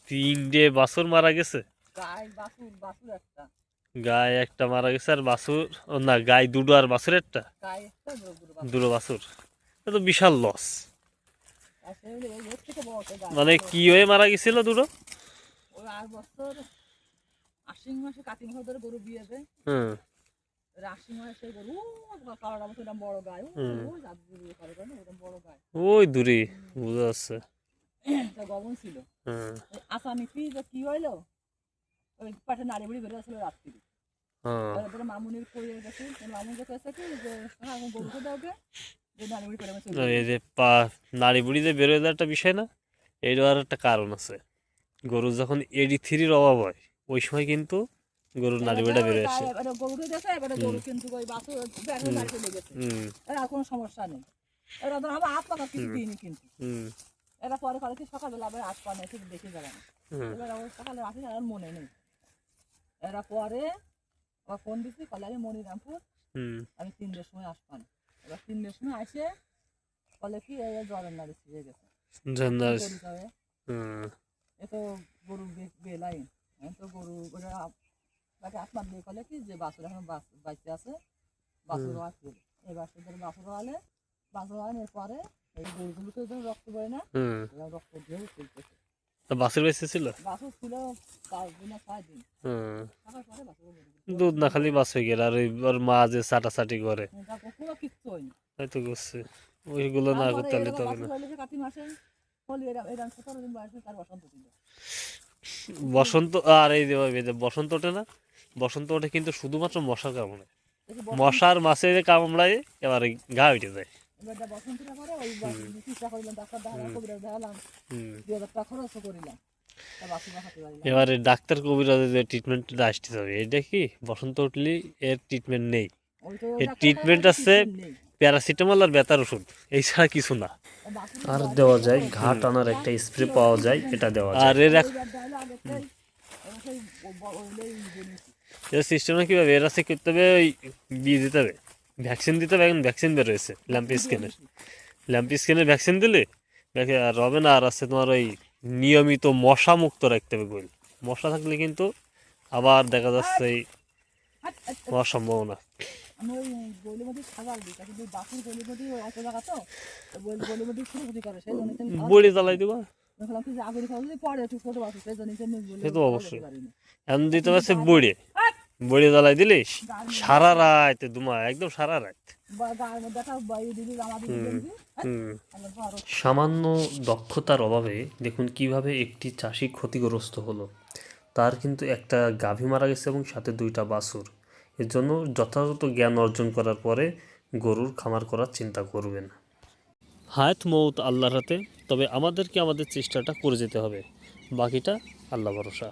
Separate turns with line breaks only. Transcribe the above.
তিনটে বাছুর মারা গেছে, গায়ে একটা মারা গেছে আর বাছুর না, গায়ে দুটো আর বাছুর একটা, দুটো বাছুর। এটা তো বিশাল লস। মানে কি হয়ে মারা গেছিল দুটো?
আশ্বিন মাসে কার্তিক মাসে ধরে গরু বিয়ে দেয়। আশ্বিন মাসে গরু কালোটা মতো এরকম বড় গায়ে, বড় গায়ে
ওই দূরে বুঝা যাচ্ছে।
গবন ছিল আসামি কি হইলো, ওই পাশে নাড়ি বুড়ি বেরো আসলো রাত্রি। মামুনির কইয়ে গেছে, মামুন কাছে কি যে হ্যাঁ গরুকে দাওকে যে নাড়ি বুড়ি করে
এই যে নাড়ি বুড়ি যে বেরোয় যাওয়ার একটা বিষয় না, এইটার একটা কারণ আছে। গরু যখন AD3 অভাব হয় ওই সময় কিন্তু গরুর নাড়ি বুড়িটা বেরোয় আসে।
গরুকে গেছে এবারে গরু কিন্তু ওই বাছুর নাড়ি চলে গেছে, এর আর কোনো সমস্যা নেই। এরা ধর আমার হাত পাকা কিছু দিইনি কিন্তু এরা পরে করে কি সকালবেলা আবার হাত পা নেই কিছু দেখে যাবে না। এবার আমার সকালে আসি আর মনে নেই। এরা পরে আবার ফোন দিচ্ছি কলে আমি মনিরামপুর, আমি 3টার সময় আসবান। এবার 3টার সময় আসে বলে কি জ্বরের নাড়ি ছিঁড়ে গেছে। এ তো গরু বেলাই তো গরু আপনার দিয়ে কলে কি যে বাছুর এখন বাঁচতে আছে, বাছুর আসবে। এই বাছুরদের বাছুর হলে বাছুর হওয়ার পরে এই গরুগুলোকে রক্ত পড়ে না, রক্ত দিয়ে চলতেছে।
বাছুর বেঁচে ছিল,
বাছুর ছিল 5 দিন না 6 দিন।
দুধ না খালি বাছ হয়ে গেল, আর ওর মা যে চাটাচাটি করে
পুরো কিচ্ছু হয়নি
হয়তো করছে। ওইগুলো না করতে হলে তবে না।
কাতি মাসে এরকম 17 দিন বয়সে তার বসন্ত ছিল।
বসন্ত আর এই যে বসন্ত ওঠে না, বসন্ত ওঠে কিন্তু শুধুমাত্র মশার কামড়ে, মশার মাছে যে কামড়ায় এবারে গা উঠে যায়। এবারে ডাক্তার কবিরাজের যে ট্রিটমেন্টটা আসতে হবে, এটা কি বসন্ত উঠলে এর ট্রিটমেন্ট নেই। এর ট্রিটমেন্ট আছে প্যারাসিটামল আর ব্যথার ওষুধ, এই ছাড়া কিছু না। আর দেওয়া যায় ঘা টানার একটা স্প্রে পাওয়া যায়, এটা দেওয়া যায়। আর এর সিস্টেমটা কীভাবে, এর আছে করতে হবে, ওই বিয়ে দিতে হবে, ভ্যাকসিন দিতে হবে। এখন ভ্যাকসিন বেরোয়েছে ল্যাম্পি স্কিনের ভ্যাকসিন দিলে আর হবে না। আর আছে তোমার ওই নিয়মিত মশা মুক্ত রাখতে হবে গোল। মশা থাকলে কিন্তু আবার দেখা যাচ্ছে এই হওয়ার সম্ভাবনা। বড়ি জ্বালাই দিবা, সে তো অবশ্যই। এখন দিতে পারছে বড়ি জ্বালাই দিলে সারা রাত ধুমা, একদম সারা রাত। সামান্য দক্ষতার অভাবে দেখুন কিভাবে একটি চাষি ক্ষতিগ্রস্ত হলো। তার কিন্তু একটা গাভী মারা গেছে এবং সাথে 2টা বাছুর। এর জন্য যথাযথ জ্ঞান অর্জন করার পরে গরুর খামার করার চিন্তা করবেন। হায়াত মৌত আল্লাহর হাতে, তবে আমাদেরকে আমাদের চেষ্টাটা করে যেতে হবে, বাকিটা আল্লাহ ভরসা।